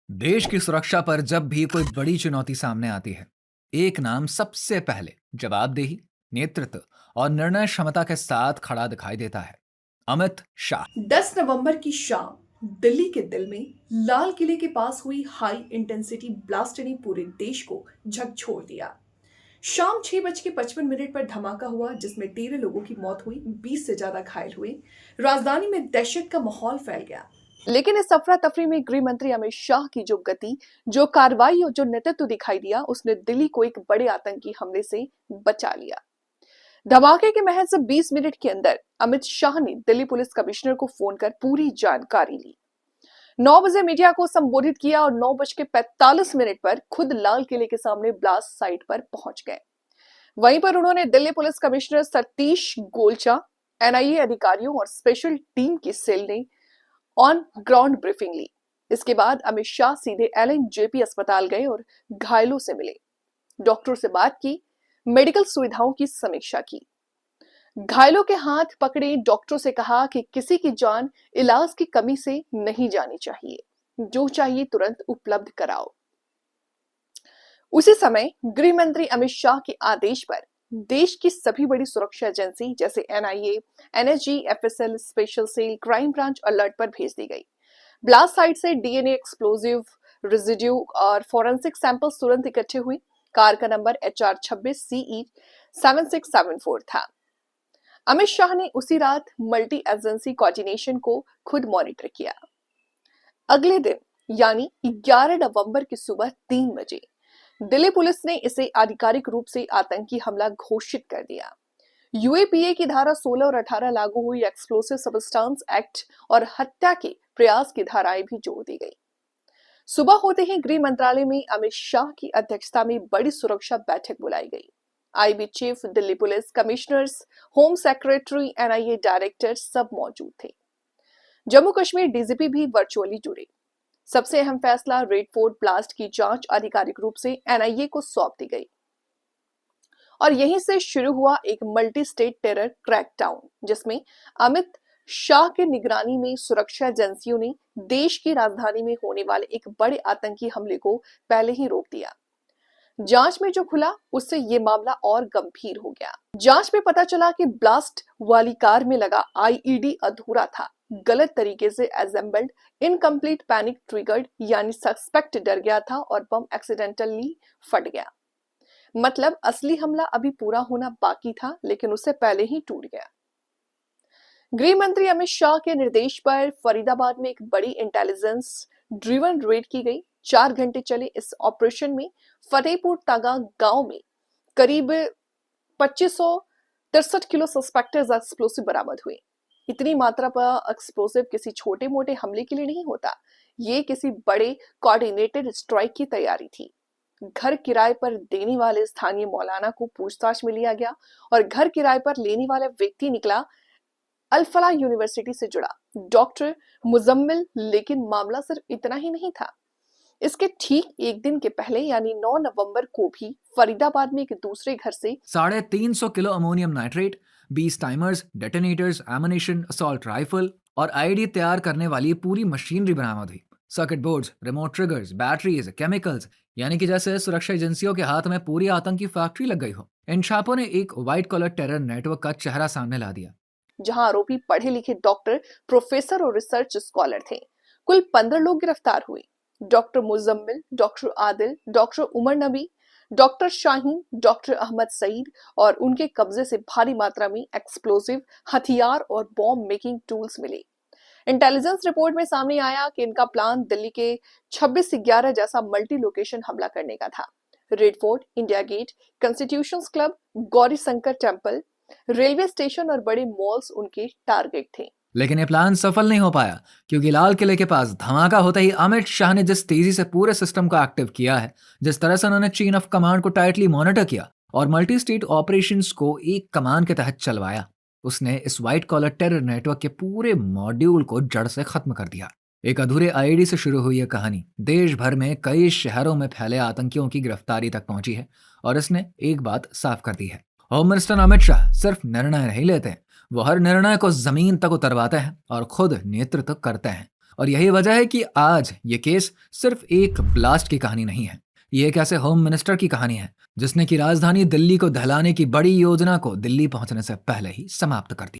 देश की सुरक्षा पर जब भी कोई बड़ी चुनौती सामने आती है, एक नाम सबसे पहले जवाबदेही, नेतृत्व और निर्णय क्षमता के साथ खड़ा दिखाई देता है। अमित शाह। 10 नवंबर की शाम दिल्ली के दिल में लाल किले के पास हुई हाई इंटेंसिटी ब्लास्ट ने पूरे देश को झकझोर दिया। शाम 6:55 पर धमाका हुआ जिसमें 13 लोगों की मौत हुई, 20 से ज्यादा घायल हुए। राजधानी में दहशत का माहौल फैल गया। लेकिन इस अफरा तफरी में गृह मंत्री अमित शाह की जो गति, जो कार्रवाई और जो नेतृत्व दिखाई दिया, उसने दिल्ली को एक बड़े आतंकी हमले से बचा लिया। धमाके के महज 20 मिनट के अंदर अमित शाह ने दिल्ली पुलिस कमिश्नर को फोन कर पूरी जानकारी ली। 9 बजे मीडिया को संबोधित किया और 9:45 पर खुद लाल किले के सामने ब्लास्ट साइट पर पहुंच गए। वहीं पर उन्होंने Delhi police commissioner Satish Golcha, NIA अधिकारियों और स्पेशल टीम की सेल ने ऑन ग्राउंड ब्रीफिंग ली। इसके बाद अमित शाह सीधे एलएनजेपी अस्पताल गए और घायलों से मिले, डॉक्टरों से बात की, मेडिकल सुविधाओं की समीक्षा की। घायलों के हाथ पकड़े डॉक्टरों से कहा कि किसी की जान इलाज की कमी से नहीं जानी चाहिए, जो चाहिए तुरंत उपलब्ध कराओ। उसी समय गृह मंत्री अमित शाह के आदेश पर देश की सभी बड़ी सुरक्षा एजेंसी जैसे NIA, NSG, FSL, special cell, crime branch alert पर भेज दी गई। ब्लास्ट साइट से डीएनए, एक्सप्लोजिव रेजिड्यू और फोरेंसिक सैंपल्स तुरंत इकट्ठे हुए। कार का नंबर HR26CE 7674 था। अमित शाह ने उसी रात मल्टी एजेंसी कोऑर्डिनेशन को खुद मॉनिटर किया। अगले दिन यानी 11 नवंबर की सुबह 3 बजे दिल्ली पुलिस ने इसे आधिकारिक रूप से आतंकी हमला घोषित कर दिया। यूएपीए की धारा 16 और 18 लागू हुई, एक्सप्लोसिव सब्सटेंस एक्ट और हत्या के प्रयास की धाराएं भी जोड़ दी गई। सुबह होते ही गृह मंत्रालय में अमित शाह की अध्यक्षता में बड़ी सुरक्षा बैठक बुलाई गई। IB chief, Delhi police commissioners, home secretary, NIA director सब मौजूद थे। जम्मू कश्मीर डीजीपी भी वर्चुअली जुड़े। सबसे अहम फैसला, रेड फोर्ट ब्लास्ट की जांच आधिकारिक रूप से एनआईए को सौंप दी गई और यहीं से शुरू हुआ एक मल्टी स्टेट टेरर क्रैकडाउन, जिसमें अमित शाह के निगरानी में सुरक्षा एजेंसियों ने देश की राजधानी में होने वाले एक बड़े आतंकी हमले को पहले ही रोक दिया। जांच में जो खुला उससे ये मामला और गंभीर हो गया। जांच में पता चला कि ब्लास्ट वाली कार में लगा आईईडी अधूरा था, गलत तरीके से असेंबल्ड, इनकम्प्लीट, पैनिक ट्रिगर्ड, यानी सस्पेक्ट डर गया था और बम एक्सीडेंटली फट गया। मतलब असली हमला अभी पूरा होना बाकी था, लेकिन उससे पहले ही टूट गया। गृह मंत्री अमित शाह के निर्देश पर फरीदाबाद में एक बड़ी इंटेलिजेंस ड्रिवन रेड की गई। 4 घंटे चले इस ऑपरेशन में फतेहपुर तागा गांव में करीब 2563 किलो सस्पेक्टेड एक्सप्लोसिव बरामद हुए। इतनी मात्रा पर एक्सप्लोसिव किसी छोटे मोटे हमले के लिए नहीं होता, ये किसी बड़े कोऑर्डिनेटेड स्ट्राइक की तैयारी थी। घर किराए पर देने वाले स्थानीय मौलाना को पूछताछ में लिया गया और घर किराए पर लेने वाला व्यक्ति निकला अल-फलाह यूनिवर्सिटी से जुड़ा डॉक्टर मुजम्मिल। लेकिन मामला सिर्फ इतना ही नहीं था। इसके ठीक एक दिन के पहले यानी 9 नवंबर को भी फरीदाबाद में एक दूसरे घर से 350 kilo ammonium nitrate, 20 timers, detonators, ammunition, assault rifle और आईडी तैयार करने वाली पूरी मशीनरी बरामद हुई। Circuit boards, remote triggers, batteries, chemicals, यानी कि जैसे सुरक्षा एजेंसियों के हाथ में पूरी आतंकी फैक्ट्री लग गई हो। इन छापों ने एक व्हाइट कॉलर टेरर नेटवर्क का चेहरा सामने ला दिया, जहां आरोपी पढ़े लिखे डॉक्टर, प्रोफेसर और रिसर्च स्कॉलर थे। कुल 15 लोग गिरफ्तार हुए। Doctor Muzammil, doctor Adil, doctor Umar Nabi, doctor Shaheen, doctor Ahmad Saeed और उनके कब्जे से भारी मात्रा में एक्सप्लोसिव हथियार और बॉम्ब मेकिंग टूल्स मिले। इंटेलिजेंस रिपोर्ट में सामने आया कि इनका प्लान दिल्ली के 26/11 जैसा मल्टी लोकेशन हमला करने का था। Red Fort, India Gate, Constitution Club, Gauri Shankar temple, railway station और बड़े मॉल्स उनके टारगेट थे। लेकिन ये प्लान सफल नहीं हो पाया क्योंकि लाल किले के पास धमाका होते ही अमित शाह ने जिस तेजी से पूरे सिस्टम को एक्टिव किया है, जिस तरह से उन्होंने चेन ऑफ कमांड को टाइटली मॉनिटर किया और मल्टी स्टेट ऑपरेशंस को एक कमान के तहत चलवाया, उसने इस व्हाइट कॉलर टेरर नेटवर्क के पूरे मॉड्यूल को जड़ से खत्म कर दिया। एक अधूरे आईडी से शुरू हुई यह कहानी देश भर में कई शहरों में फैले आतंकियों की गिरफ्तारी तक पहुंची है और इसने एक बात साफ कर दी है, होम मिनिस्टर अमित शाह सिर्फ निर्णय नहीं लेते, वो हर निर्णय को जमीन तक उतरवाते हैं और खुद नेतृत्व करते हैं। और यही वजह है कि आज ये केस सिर्फ एक ब्लास्ट की कहानी नहीं है, ये एक ऐसे होम मिनिस्टर की कहानी है जिसने कि राजधानी दिल्ली को दहलाने की बड़ी योजना को दिल्ली पहुंचने से पहले ही समाप्त कर दिया।